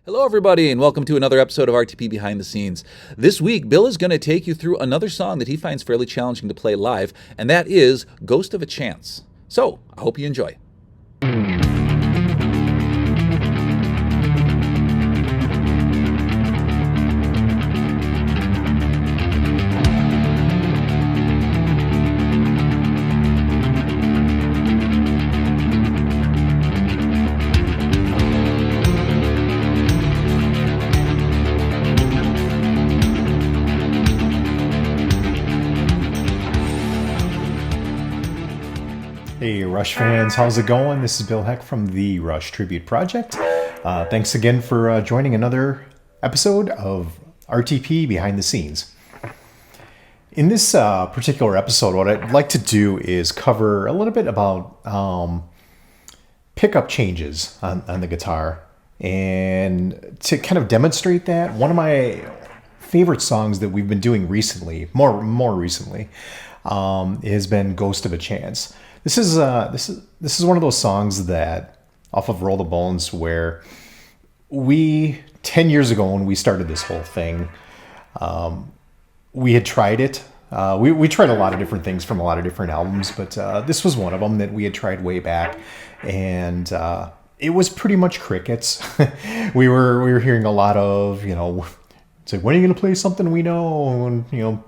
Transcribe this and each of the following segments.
Hello, everybody, and welcome to another episode of RTP Behind the Scenes. This week, Bill is going to take you through another song that he finds fairly challenging to play live, and that is Ghost of a Chance. So, I hope you enjoy. Hey Rush fans, how's it going? This is Bill Heck from the Rush Tribute Project. Thanks again for joining another episode of RTP Behind the Scenes. In this particular episode, what I'd like to do is cover a little bit about pickup changes on the guitar. And to kind of demonstrate that, one of my favorite songs that we've been doing recently, more recently, has been Ghost of a Chance. This is one of those songs that off of Roll the Bones where 10 years ago when we started this whole thing, we had tried it. We tried a lot of different things from a lot of different albums, but this was one of them that we had tried way back, and it was pretty much crickets. we were hearing a lot of, it's like, when are you going to play something we know? And,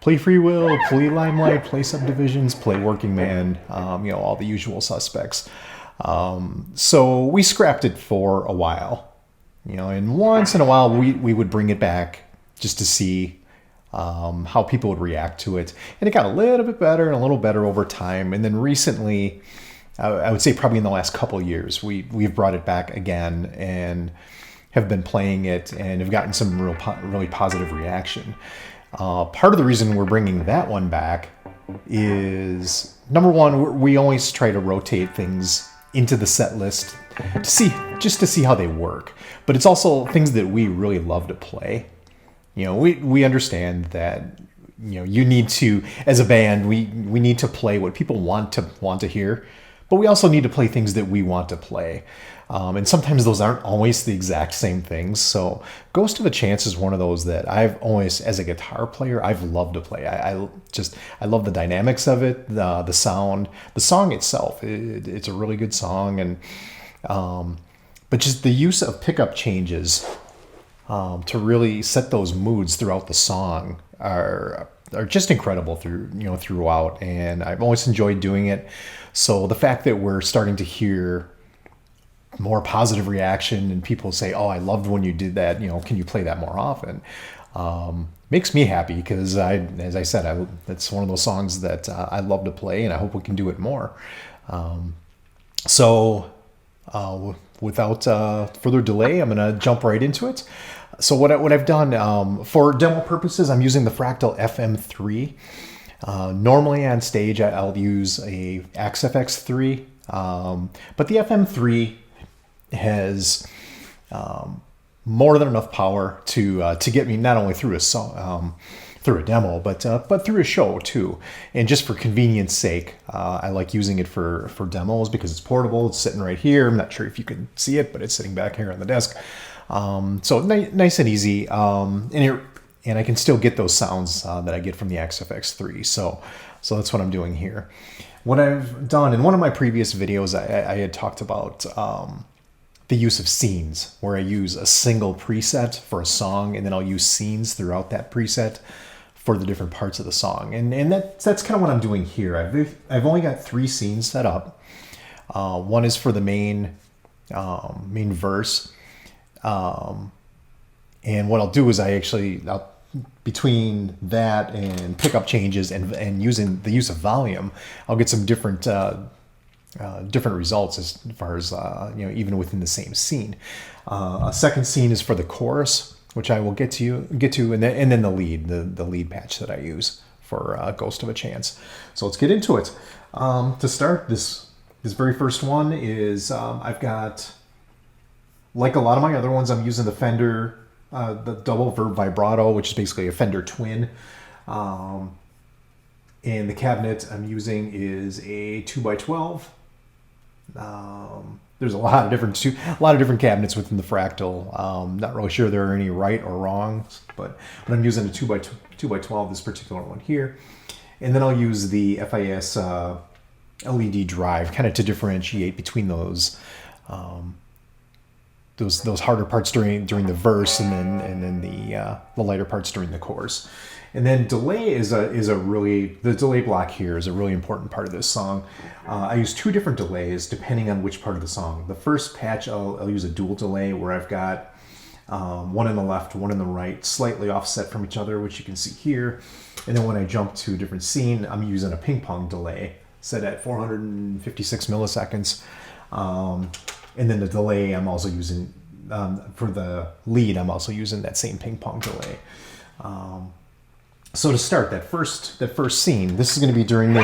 play Free Will, play Limelight, play Subdivisions, play Working Man, all the usual suspects. So we scrapped it for a while, and once in a while we would bring it back just to see how people would react to it. And it got a little bit better and a little better over time. And then recently, I would say probably in the last couple of years, we've brought it back again and have been playing it and have gotten some really positive reaction. Part of the reason we're bringing that one back is, number one, we always try to rotate things into the set list to see how they work. But it's also things that we really love to play. We understand that you need to, as a band, we need to play what people want to hear, but we also need to play things that we want to play. And sometimes those aren't always the exact same things. So Ghost of a Chance is one of those that I've always, as a guitar player, I've loved to play. I love the dynamics of it, the sound, the song itself. It's a really good song, and but just the use of pickup changes to really set those moods throughout the song are just incredible throughout. And I've always enjoyed doing it. So the fact that we're starting to hear more positive reaction and people say, "Oh, I loved when you did that. Can you play that more often?" Makes me happy because as I said, it's one of those songs that I love to play, and I hope we can do it more. Without further delay, I'm going to jump right into it. So what I've done for demo purposes, I'm using the Fractal FM3. Normally on stage, I'll use a XFX3, but the FM3 has more than enough power to get me not only through a song, through a demo, but through a show too. And just for convenience sake, I like using it for demos because it's portable. It's sitting right here. I'm not sure if you can see it, but it's sitting back here on the desk. So nice and easy. And I can still get those sounds that I get from the XFX3. So that's what I'm doing here. What I've done in one of my previous videos, I had talked about the use of scenes, where I use a single preset for a song, and then I'll use scenes throughout that preset for the different parts of the song. And that's kind of what I'm doing here. I've only got 3 scenes set up. One is for the main verse. And what I'll do is between that and pickup changes and using the use of volume, I'll get some different results as far as even within the same scene. A second scene is for the chorus, which I will get to, and then the lead patch that I use for Ghost of a Chance. So let's get into it. To start, this very first one is I've got, like a lot of my other ones, I'm using the Fender, the double verb vibrato, which is basically a Fender twin. And the cabinet I'm using is a 2x12 There's a lot of different cabinets within the Fractal. Not really sure there are any right or wrong, but I'm using a 2x12, this particular one here. And then I'll use the FIS LED drive kind of to differentiate between those harder parts during the verse, and then the lighter parts during the chorus. And then delay the delay block here is a really important part of this song. I use two different delays depending on which part of the song. The first patch I'll use a dual delay where I've got one in the left, one in the right, slightly offset from each other, which you can see here. And then when I jump to a different scene, I'm using a ping pong delay set at 456 milliseconds. And then the delay I'm also using for the lead, I'm also using that same ping pong delay. So to start that first scene, this is going to be during the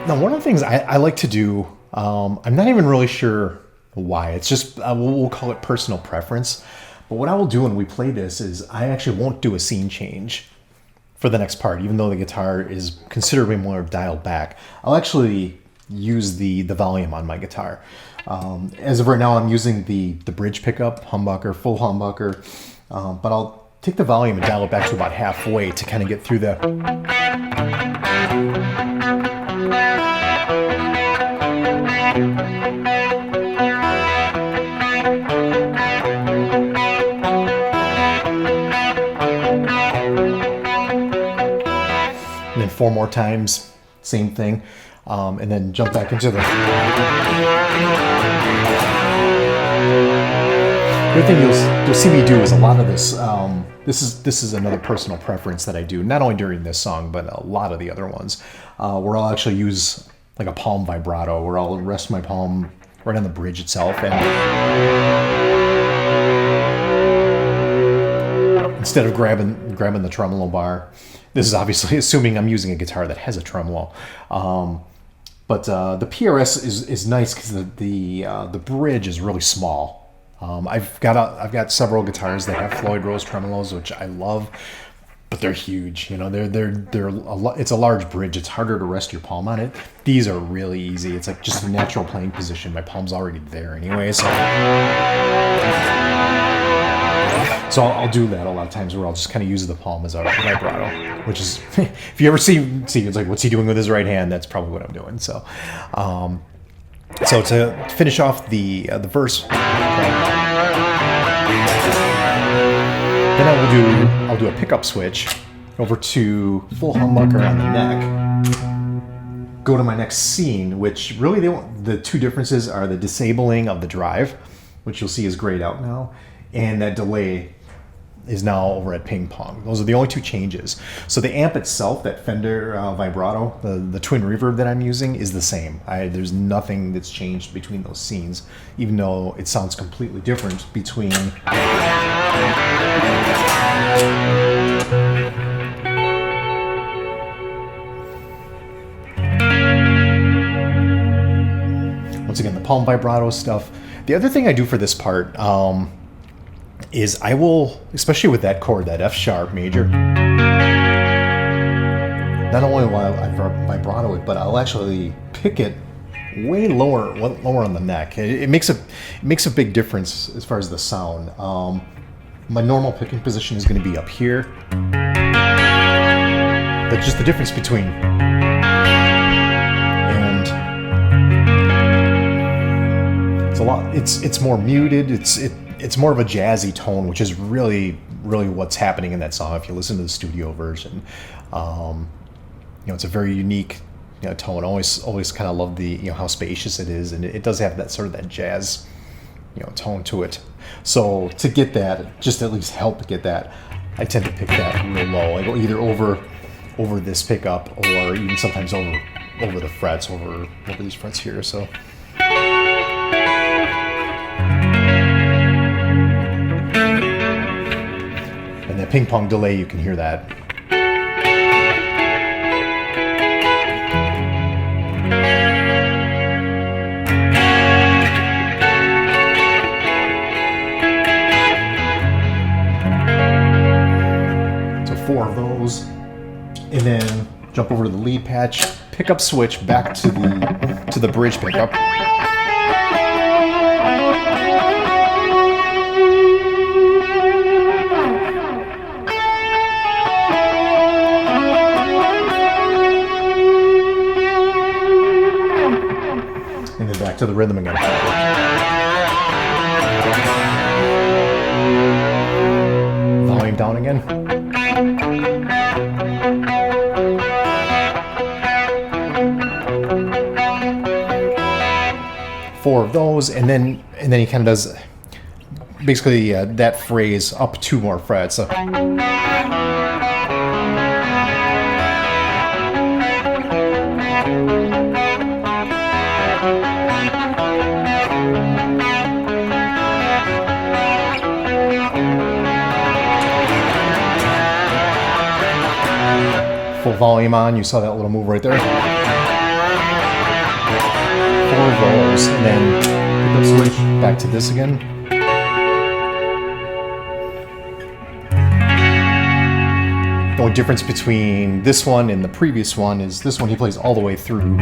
Now, one of the things I like to do, I'm not even really sure why. It's just, we'll call it personal preference. But what I will do when we play this is I actually won't do a scene change for the next part, even though the guitar is considerably more dialed back. I'll actually use the volume on my guitar. As of right now, I'm using the bridge pickup, humbucker, full humbucker, but I'll take the volume and dial it back to about halfway to kind of get through the... And then 4 more times, same thing, and then jump back into the... The other thing you'll see me do is a lot of this. This is another personal preference that I do, not only during this song, but a lot of the other ones, where I'll actually use like a palm vibrato, where I'll rest my palm right on the bridge itself, and instead of grabbing the tremolo bar. This is obviously assuming I'm using a guitar that has a tremolo, but the PRS is nice because the bridge is really small. I've got several guitars that have Floyd Rose tremolos, which I love, but they're huge. You know, it's a large bridge. It's harder to rest your palm on it. These are really easy. It's like just a natural playing position. My palm's already there anyway, so I'll do that a lot of times where I'll just kind of use the palm as a vibrato, which is, if you ever see, it's like, what's he doing with his right hand? That's probably what I'm doing. So, so to finish off the verse, then I'll do a pickup switch over to full humbucker on the neck. Go to my next scene, which really the two differences are the disabling of the drive, which you'll see is grayed out now, and that delay is now over at ping pong. Those are the only two changes. So the amp itself, that Fender vibrato, the twin reverb that I'm using, is the same. There's nothing that's changed between those scenes, even though it sounds completely different between... Once again, the palm vibrato stuff. The other thing I do for this part, is I will, especially with that chord, that F sharp major, not only will I vibrato it, but I'll actually pick it way lower on the neck. It makes a big difference as far as the sound. My normal picking position is going to be up here, but just the difference between and it's a lot. It's more muted. It's more of a jazzy tone, which is really what's happening in that song. If you listen to the studio version, it's a very unique tone. Always kind of love the how spacious it is, and it does have that sort of that jazz tone to it. So to get that, just at least help get that, I tend to pick that real low. I go either over this pickup or even sometimes over the frets, over these frets here. So. And that ping pong delay, you can hear that. 4 of those, and then jump over to the lead patch, pickup switch back to the bridge pickup. And then back to the rhythm again. Volume down again. Four of those, and then he kind of does basically that phrase up 2 more frets. So. Full volume on, you saw that little move right there. 4 of those, and then pickup switch back to this again. The only difference between this one and the previous one is this one he plays all the way through, including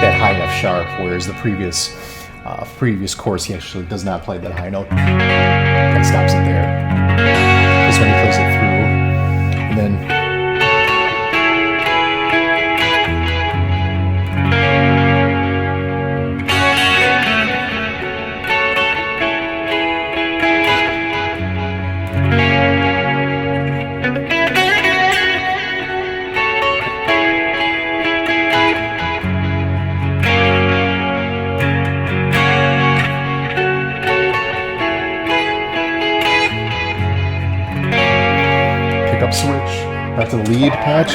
that high F sharp, whereas the previous course he actually does not play that high note. Kind of stops it there. This one he plays it through, and then. Pickup switch back to the lead patch.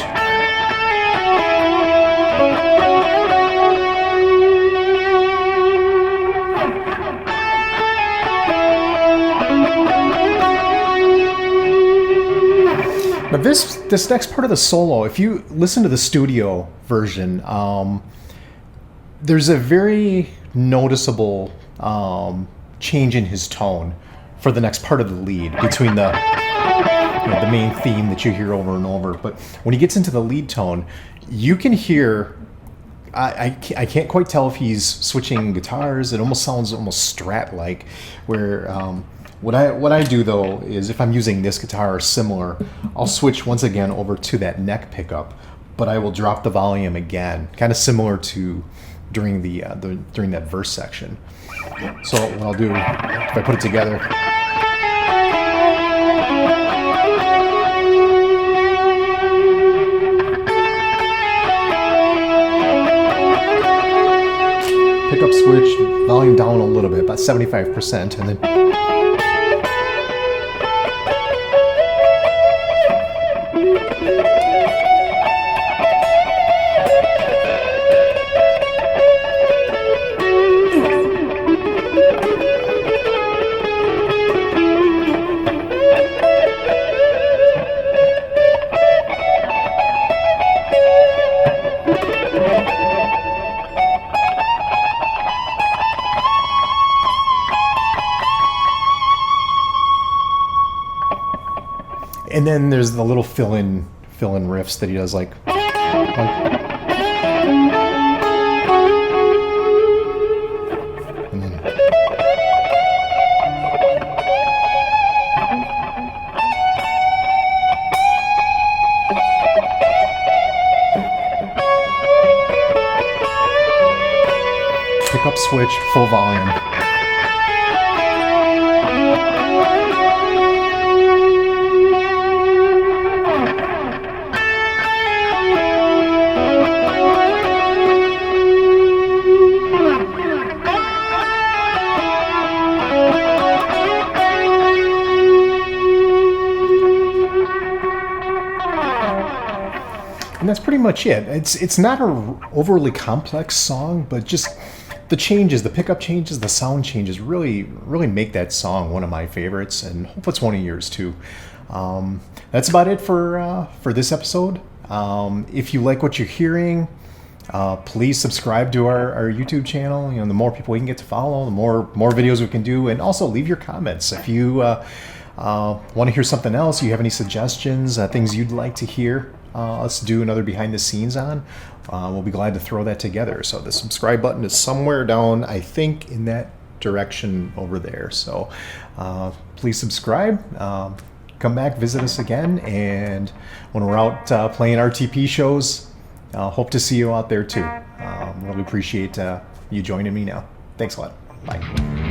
But this next part of the solo, if you listen to the studio version, there's a very noticeable change in his tone for the next part of the lead between the main theme that you hear over and over. But when he gets into the lead tone, you can hear, I can't quite tell if he's switching guitars. It almost sounds almost Strat-like, where what I do though is if I'm using this guitar or similar, I'll switch once again over to that neck pickup, but I will drop the volume again, kind of similar to during during that verse section. So what I'll do, if I put it together. Pickup switch, volume down a little bit, about 75%, and then there's the little fill-in riffs that he does, like and then pickup switch, full volume. And that's pretty much it. It's not an overly complex song, but just the changes, the pickup changes, the sound changes really make that song one of my favorites, and hope it's one of yours too. That's about it for this episode. If you like what you're hearing, please subscribe to our YouTube channel. The more people we can get to follow, the more videos we can do, and also leave your comments. If you Want to hear something else? You have any suggestions, things you'd like to hear us do another behind the scenes on? We'll be glad to throw that together. So the subscribe button is somewhere down, I think, in that direction over there. So please subscribe. Come back, visit us again, and when we're out playing RTP shows, hope to see you out there too. Really appreciate you joining me now. Thanks a lot. Bye.